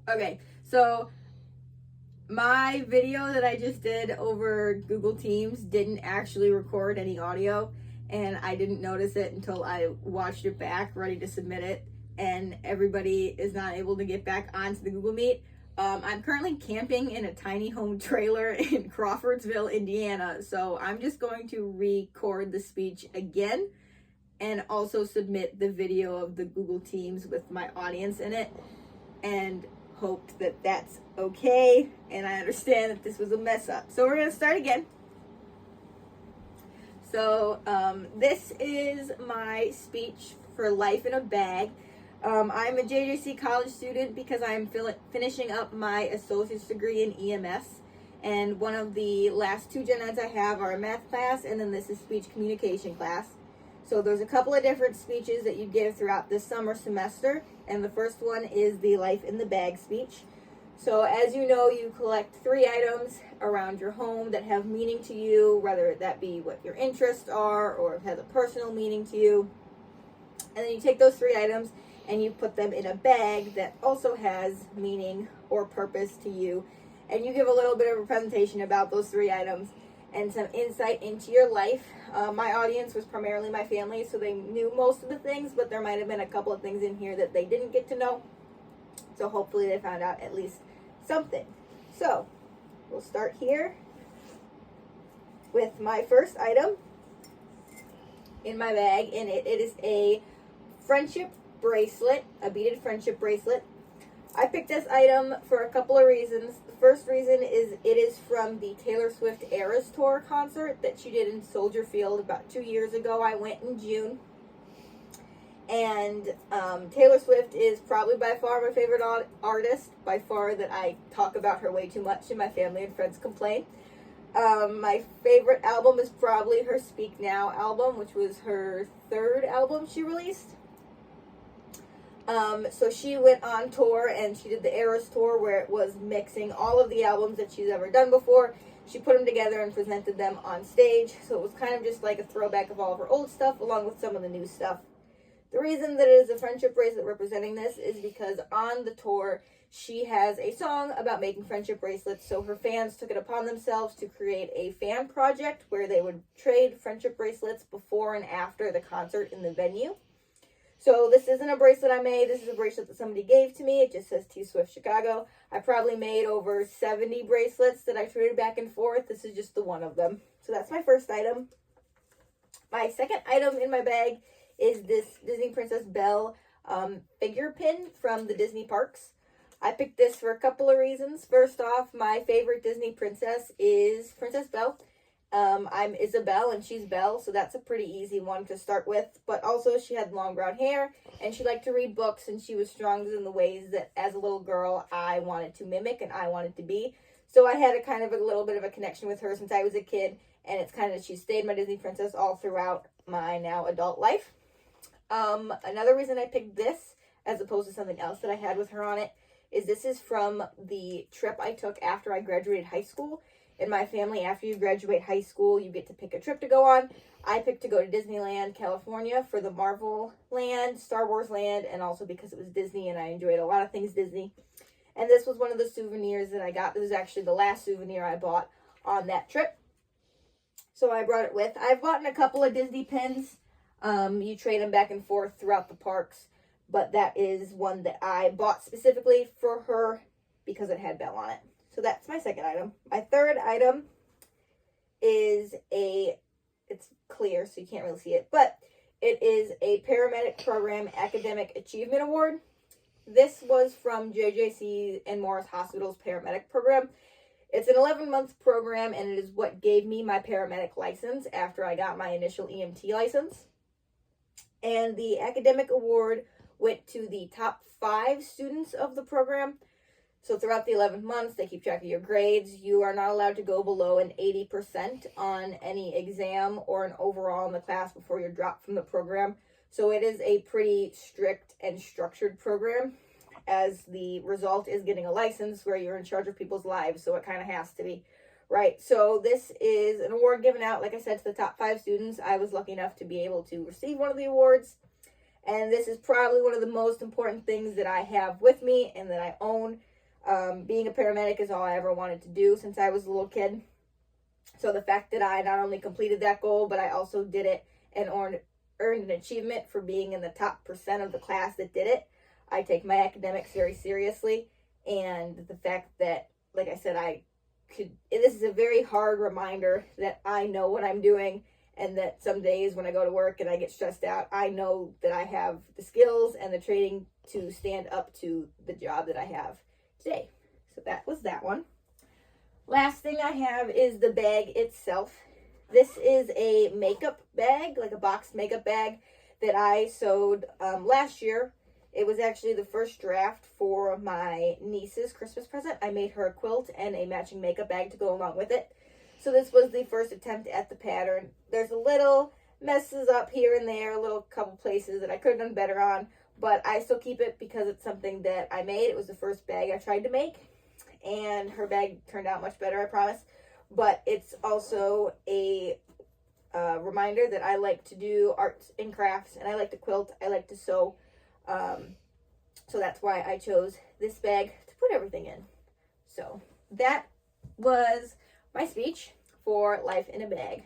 Okay, so my video that I just did over Google Teams didn't actually record any audio, and I didn't notice it until I watched it back, ready to submit it, and everybody is not able to get back onto the Google Meet. I'm currently camping in a tiny home trailer in Crawfordsville, Indiana, so I'm just going to record the speech again and also submit the video of the Google Teams with my audience in it, and hoped that that's okay. And I understand that this was a mess up. So we're going to start again. So this is my speech for Life in a Bag. I'm a JJC college student because I'm finishing up my associate's degree in EMS. And one of the last two gen eds I have are a math class, and then this is speech communication class. So there's a couple of different speeches that you give throughout this summer semester, and the first one is the Life in the Bag speech. So as you know, you collect 3 items around your home that have meaning to you, whether that be what your interests are or has a personal meaning to you. And then you take those 3 items and you put them in a bag that also has meaning or purpose to you. And you give a little bit of a presentation about those 3 items and some insight into your life. My audience was primarily my family, so they knew most of the things, but there might have been a couple of things in here that they didn't get to know. So hopefully they found out at least something. So we'll start here with my first item in my bag, and it is a friendship bracelet, a beaded friendship bracelet. I picked this item for a couple of reasons. The first reason is it is from the Taylor Swift Eras Tour concert that she did in Soldier Field about 2 years ago. I went in June. And Taylor Swift is probably by far my favorite artist, by far, that I talk about her way too much and my family and friends complain. My favorite album is probably her Speak Now album, which was her 3rd album she released. So she went on tour and she did the Eras Tour, where it was mixing all of the albums that she's ever done before. She put them together and presented them on stage. So it was kind of just like a throwback of all of her old stuff along with some of the new stuff. The reason that it is a friendship bracelet representing this is because on the tour, she has a song about making friendship bracelets. So her fans took it upon themselves to create a fan project where they would trade friendship bracelets before and after the concert in the venue. So this isn't a bracelet I made. This is a bracelet that somebody gave to me. It just says T Swift Chicago. I probably made over 70 bracelets that I traded back and forth. This is just the one of them. So that's my first item. My second item in my bag is this Disney Princess Belle figure pin from the Disney parks. I picked this for a couple of reasons. First off, my favorite Disney princess is Princess Belle. I'm Isabelle and she's Belle, so that's a pretty easy one to start with. But also she had long brown hair and she liked to read books, and she was strong in the ways that as a little girl I wanted to mimic and I wanted to be. So I had a kind of a little bit of a connection with her since I was a kid, and it's kind of, she stayed my Disney princess all throughout my now adult life. Another reason I picked this as opposed to something else that I had with her on it is this is from the trip I took after I graduated high school. In my family, after you graduate high school, you get to pick a trip to go on. I picked to go to Disneyland, California for the Marvel Land, Star Wars Land, and also because it was Disney and I enjoyed a lot of things Disney. And this was one of the souvenirs that I got. This was actually the last souvenir I bought on that trip. So I brought it with. I've bought a couple of Disney pins. You trade them back and forth throughout the parks, but that is one that I bought specifically for her because it had Belle on it. So that's my second item. My third item is it's clear so you can't really see it, but it is a paramedic program academic achievement award. This was from JJC and Morris Hospital's paramedic program. It's an 11-month program, and it is what gave me my paramedic license after I got my initial EMT license. And the academic award went to the top 5 students of the program. So throughout the 11 months, they keep track of your grades. You are not allowed to go below an 80% on any exam or an overall in the class before you're dropped from the program. So it is a pretty strict and structured program, as the result is getting a license where you're in charge of people's lives. So it kind of has to be, right? So this is an award given out, like I said, to the top 5 students. I was lucky enough to be able to receive one of the awards. And this is probably one of the most important things that I have with me and that I own. Being a paramedic is all I ever wanted to do since I was a little kid. So the fact that I not only completed that goal, but I also did it and earned an achievement for being in the top % of the class that did it. I take my academics very seriously, and the fact that, like I said, this is a very hard reminder that I know what I'm doing, and that some days when I go to work and I get stressed out, I know that I have the skills and the training to stand up to the job that I have today. So that was that one. Last thing I have is the bag itself. This is a makeup bag, like a boxed makeup bag that I sewed last year. It was actually the first draft for my niece's Christmas present. I made her a quilt and a matching makeup bag to go along with it. So this was the first attempt at the pattern. There's a little messes up here and there, a little couple places that I could have done better on, but I still keep it because it's something that I made. It was the first bag I tried to make, and her bag turned out much better, I promise. But it's also a reminder that I like to do arts and crafts, and I like to quilt, I like to sew. So that's why I chose this bag to put everything in. So that was my speech for Life in a Bag.